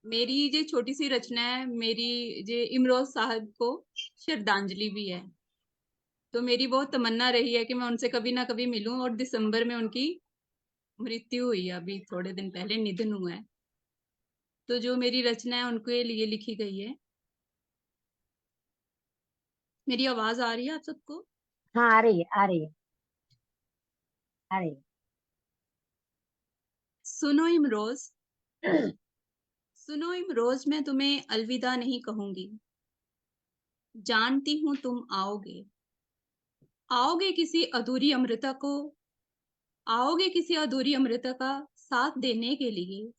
मेरी जे छोटी सी रचना है, मेरी जे इमरोज साहब को श्रद्धांजलि भी है। तो मेरी बहुत तमन्ना रही है कि मैं उनसे कभी ना कभी मिलूं, और दिसंबर में उनकी मृत्यु हुई है, अभी थोड़े दिन पहले निधन हुआ है। तो जो मेरी रचना है उनके लिए लिखी गई है। मेरी आवाज आ रही है आप सबको? हाँ, आ रही है, आ रही है, आ रही सुनो इमरोज, है। सुनो इमरोज, मैं तुम्हें अलविदा नहीं कहूंगी। जानती हूं तुम आओगे, आओगे किसी अधूरी अमृता को, आओगे किसी अधूरी अमृता का साथ देने के लिए।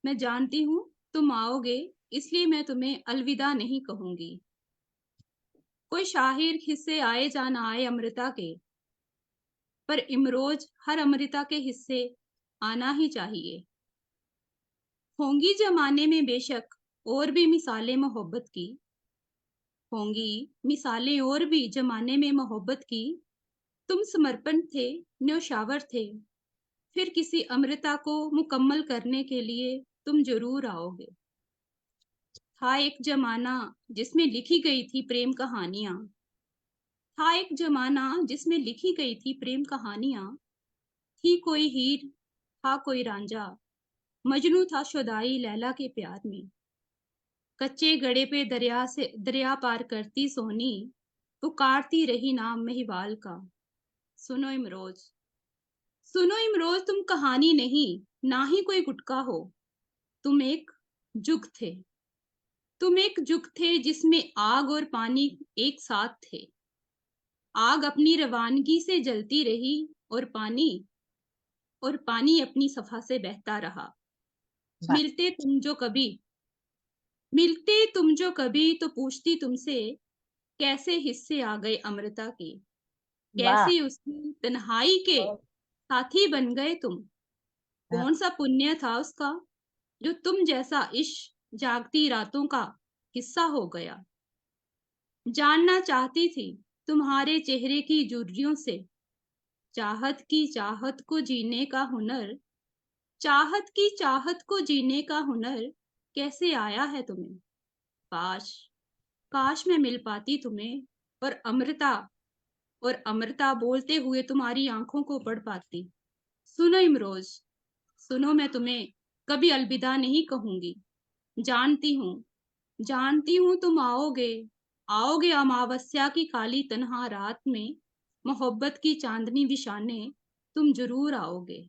मैं जानती हूँ तुम आओगे, इसलिए मैं तुम्हें अलविदा नहीं कहूंगी। कोई शाहिर हिस्से आए जा ना आए अमृता के, पर इमरोज हर अमृता के हिस्से आना ही चाहिए। होंगी जमाने में बेशक और भी मिसालें मोहब्बत की, होंगी मिसालें और भी जमाने में मोहब्बत की। तुम समर्पण थे, न्यौशावर थे, फिर किसी अमृता को मुकम्मल करने के लिए तुम जरूर आओगे। था एक जमाना जिसमें लिखी गई थी प्रेम कहानियां, था एक जमाना जिसमें लिखी गई थी प्रेम कहानियां। थी कोई हीर, था कोई रांझा, मजनू था शुदाई लैला के प्यार में। कच्चे गड़े पे दरिया से दरिया पार करती सोनी, पुकारती रही नाम महिवाल का। सुनो इमरोज, सुनो इमरोज, तुम कहानी नहीं, ना ही कोई गुटका हो। तुम एक जुग थे, तुम एक जुग थे जिसमें आग और पानी एक साथ थे। आग अपनी रवानगी से जलती रही, और पानी अपनी सफा से बहता रहा। वाह, मिलते तुम जो कभी, मिलते तुम जो कभी, तो पूछती तुमसे, कैसे हिस्से आ गए अमृता के, वाह। कैसे उसकी तन्हाई के साथी बन गए तुम। हाँ, कौन सा पुण्य था उसका, जो तुम जैसा इश्क जागती रातों का हिस्सा हो गया। जानना चाहती थी तुम्हारे चेहरे की झुर्रियों से, चाहत की चाहत को जीने का हुनर, चाहत की चाहत को जीने का हुनर कैसे आया है तुम्हें। काश, काश मैं मिल पाती तुम्हें, और अमृता, और अमृता बोलते हुए तुम्हारी आंखों को पढ़ पाती। सुनो इमरोज, सुनो, मैं तुम्हें कभी अलविदा नहीं कहूंगी। जानती हूँ, जानती हूँ तुम आओगे, आओगे अमावस्या की काली तन्हा रात में, मोहब्बत की चांदनी बिछाने तुम जरूर आओगे।